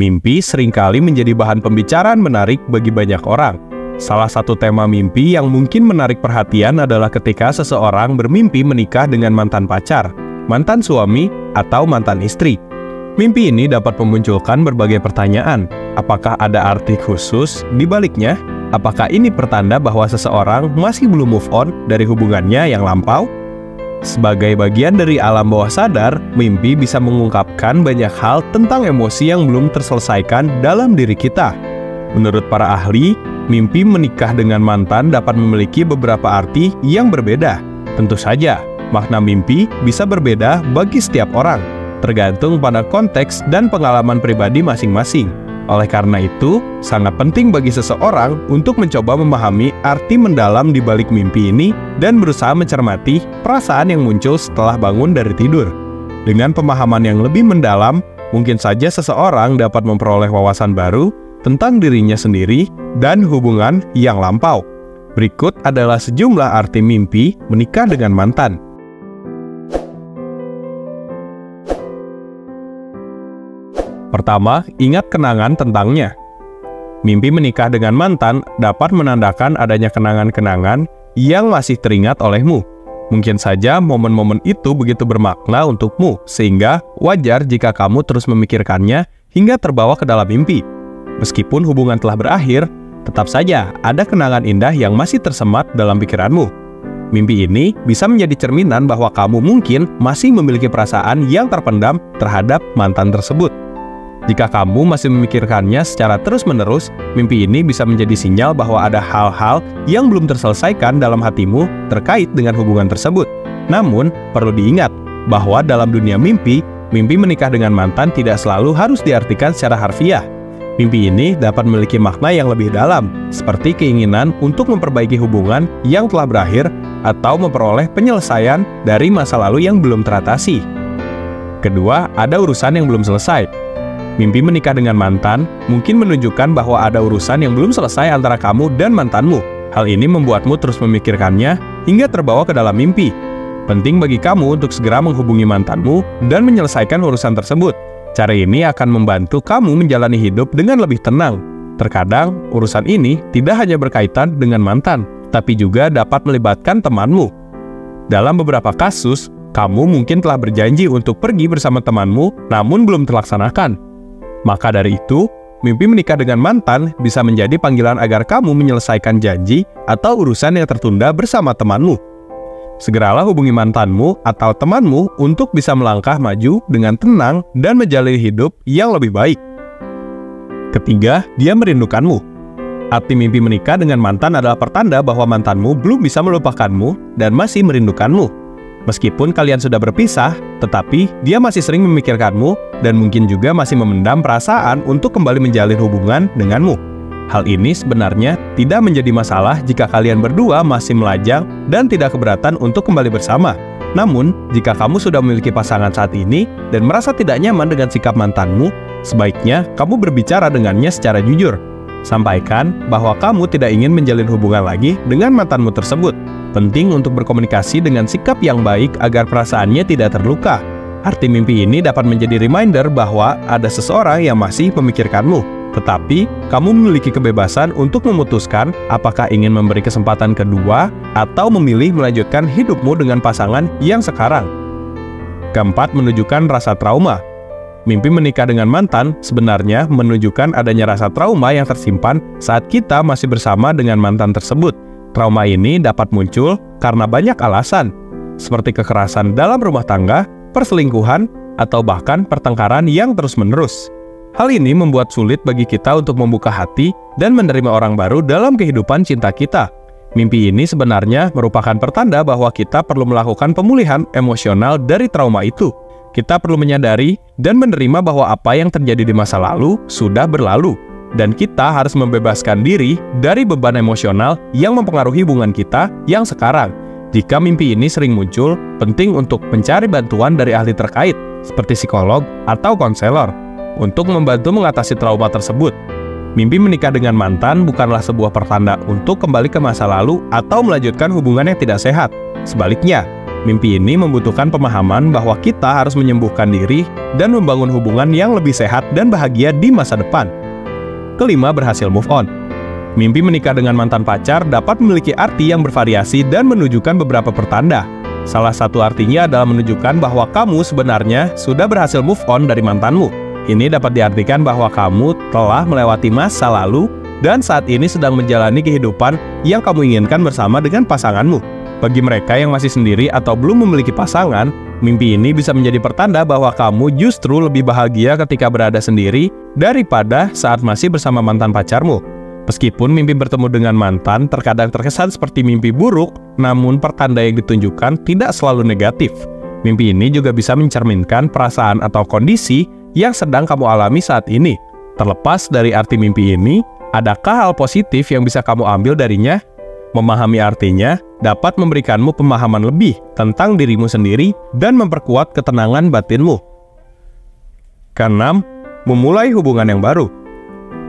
Mimpi seringkali menjadi bahan pembicaraan menarik bagi banyak orang. Salah satu tema mimpi yang mungkin menarik perhatian adalah ketika seseorang bermimpi menikah dengan mantan pacar, mantan suami, atau mantan istri. Mimpi ini dapat memunculkan berbagai pertanyaan. Apakah ada arti khusus di baliknya? Apakah ini pertanda bahwa seseorang masih belum move on dari hubungannya yang lampau? Sebagai bagian dari alam bawah sadar, mimpi bisa mengungkapkan banyak hal tentang emosi yang belum terselesaikan dalam diri kita. Menurut para ahli, mimpi menikah dengan mantan dapat memiliki beberapa arti yang berbeda. Tentu saja, makna mimpi bisa berbeda bagi setiap orang, tergantung pada konteks dan pengalaman pribadi masing-masing. Oleh karena itu, sangat penting bagi seseorang untuk mencoba memahami arti mendalam di balik mimpi ini dan berusaha mencermati perasaan yang muncul setelah bangun dari tidur. Dengan pemahaman yang lebih mendalam, mungkin saja seseorang dapat memperoleh wawasan baru tentang dirinya sendiri dan hubungan yang lampau. Berikut adalah sejumlah arti mimpi menikah dengan mantan. Pertama, ingat kenangan tentangnya. Mimpi menikah dengan mantan dapat menandakan adanya kenangan-kenangan yang masih teringat olehmu. Mungkin saja momen-momen itu begitu bermakna untukmu, sehingga wajar jika kamu terus memikirkannya hingga terbawa ke dalam mimpi. Meskipun hubungan telah berakhir, tetap saja ada kenangan indah yang masih tersemat dalam pikiranmu. Mimpi ini bisa menjadi cerminan bahwa kamu mungkin masih memiliki perasaan yang terpendam terhadap mantan tersebut. Jika kamu masih memikirkannya secara terus-menerus, mimpi ini bisa menjadi sinyal bahwa ada hal-hal yang belum terselesaikan dalam hatimu terkait dengan hubungan tersebut. Namun, perlu diingat bahwa dalam dunia mimpi, mimpi menikah dengan mantan tidak selalu harus diartikan secara harfiah. Mimpi ini dapat memiliki makna yang lebih dalam, seperti keinginan untuk memperbaiki hubungan yang telah berakhir atau memperoleh penyelesaian dari masa lalu yang belum teratasi. Kedua, ada urusan yang belum selesai. Mimpi menikah dengan mantan mungkin menunjukkan bahwa ada urusan yang belum selesai antara kamu dan mantanmu. Hal ini membuatmu terus memikirkannya hingga terbawa ke dalam mimpi. Penting bagi kamu untuk segera menghubungi mantanmu dan menyelesaikan urusan tersebut. Cara ini akan membantu kamu menjalani hidup dengan lebih tenang. Terkadang, urusan ini tidak hanya berkaitan dengan mantan, tapi juga dapat melibatkan temanmu. Dalam beberapa kasus, kamu mungkin telah berjanji untuk pergi bersama temanmu, namun belum terlaksanakan. Maka dari itu, mimpi menikah dengan mantan bisa menjadi panggilan agar kamu menyelesaikan janji atau urusan yang tertunda bersama temanmu. Segeralah hubungi mantanmu atau temanmu untuk bisa melangkah maju dengan tenang dan menjalani hidup yang lebih baik. Ketiga, dia merindukanmu. Arti mimpi menikah dengan mantan adalah pertanda bahwa mantanmu belum bisa melupakanmu dan masih merindukanmu. Meskipun kalian sudah berpisah, tetapi dia masih sering memikirkanmu dan mungkin juga masih memendam perasaan untuk kembali menjalin hubungan denganmu. Hal ini sebenarnya tidak menjadi masalah jika kalian berdua masih melajang dan tidak keberatan untuk kembali bersama. Namun, jika kamu sudah memiliki pasangan saat ini dan merasa tidak nyaman dengan sikap mantanmu, sebaiknya kamu berbicara dengannya secara jujur. Sampaikan bahwa kamu tidak ingin menjalin hubungan lagi dengan mantanmu tersebut. Penting untuk berkomunikasi dengan sikap yang baik agar perasaannya tidak terluka. Arti mimpi ini dapat menjadi reminder bahwa ada seseorang yang masih memikirkanmu. Tetapi, kamu memiliki kebebasan untuk memutuskan apakah ingin memberi kesempatan kedua atau memilih melanjutkan hidupmu dengan pasangan yang sekarang. Keempat, menunjukkan rasa trauma. Mimpi menikah dengan mantan sebenarnya menunjukkan adanya rasa trauma yang tersimpan saat kita masih bersama dengan mantan tersebut. Trauma ini dapat muncul karena banyak alasan, seperti kekerasan dalam rumah tangga, perselingkuhan, atau bahkan pertengkaran yang terus-menerus. Hal ini membuat sulit bagi kita untuk membuka hati dan menerima orang baru dalam kehidupan cinta kita. Mimpi ini sebenarnya merupakan pertanda bahwa kita perlu melakukan pemulihan emosional dari trauma itu. Kita perlu menyadari dan menerima bahwa apa yang terjadi di masa lalu sudah berlalu. Dan kita harus membebaskan diri dari beban emosional yang mempengaruhi hubungan kita yang sekarang. Jika mimpi ini sering muncul, penting untuk mencari bantuan dari ahli terkait, seperti psikolog atau konselor, untuk membantu mengatasi trauma tersebut. Mimpi menikah dengan mantan bukanlah sebuah pertanda untuk kembali ke masa lalu atau melanjutkan hubungan yang tidak sehat. Sebaliknya, Mimpi ini membutuhkan pemahaman bahwa kita harus menyembuhkan diri dan membangun hubungan yang lebih sehat dan bahagia di masa depan. Kelima, berhasil move on. Mimpi menikah dengan mantan pacar dapat memiliki arti yang bervariasi dan menunjukkan beberapa pertanda. Salah satu artinya adalah menunjukkan bahwa kamu sebenarnya sudah berhasil move on dari mantanmu. Ini dapat diartikan bahwa kamu telah melewati masa lalu dan saat ini sedang menjalani kehidupan yang kamu inginkan bersama dengan pasanganmu. Bagi mereka yang masih sendiri atau belum memiliki pasangan, mimpi ini bisa menjadi pertanda bahwa kamu justru lebih bahagia ketika berada sendiri daripada saat masih bersama mantan pacarmu. Meskipun mimpi bertemu dengan mantan terkadang terkesan seperti mimpi buruk, namun pertanda yang ditunjukkan tidak selalu negatif. Mimpi ini juga bisa mencerminkan perasaan atau kondisi yang sedang kamu alami saat ini. Terlepas dari arti mimpi ini, adakah hal positif yang bisa kamu ambil darinya? Memahami artinya dapat memberikanmu pemahaman lebih tentang dirimu sendiri dan memperkuat ketenangan batinmu. Keenam, memulai hubungan yang baru.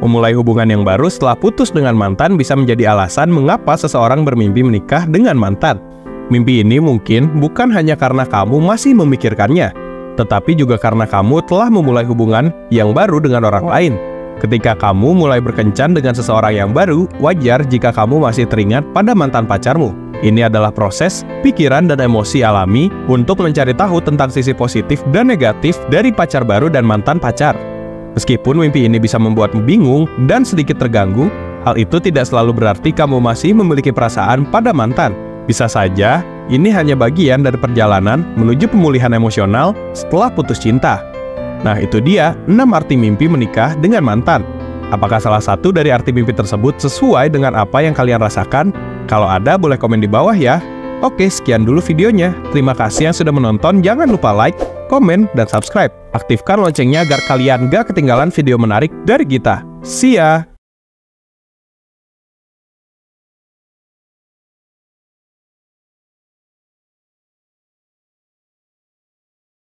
Memulai hubungan yang baru setelah putus dengan mantan bisa menjadi alasan mengapa seseorang bermimpi menikah dengan mantan. Mimpi ini mungkin bukan hanya karena kamu masih memikirkannya, tetapi juga karena kamu telah memulai hubungan yang baru dengan orang lain. Ketika kamu mulai berkencan dengan seseorang yang baru, wajar jika kamu masih teringat pada mantan pacarmu. Ini adalah proses, pikiran, dan emosi alami untuk mencari tahu tentang sisi positif dan negatif dari pacar baru dan mantan pacar. Meskipun mimpi ini bisa membuatmu bingung dan sedikit terganggu, hal itu tidak selalu berarti kamu masih memiliki perasaan pada mantan. Bisa saja, ini hanya bagian dari perjalanan menuju pemulihan emosional setelah putus cinta. Nah, itu dia 6 arti mimpi menikah dengan mantan. Apakah salah satu dari arti mimpi tersebut sesuai dengan apa yang kalian rasakan? Kalau ada, boleh komen di bawah ya. Oke, sekian dulu videonya. Terima kasih yang sudah menonton. Jangan lupa like, komen, dan subscribe. Aktifkan loncengnya agar kalian gak ketinggalan video menarik dari kita. See ya!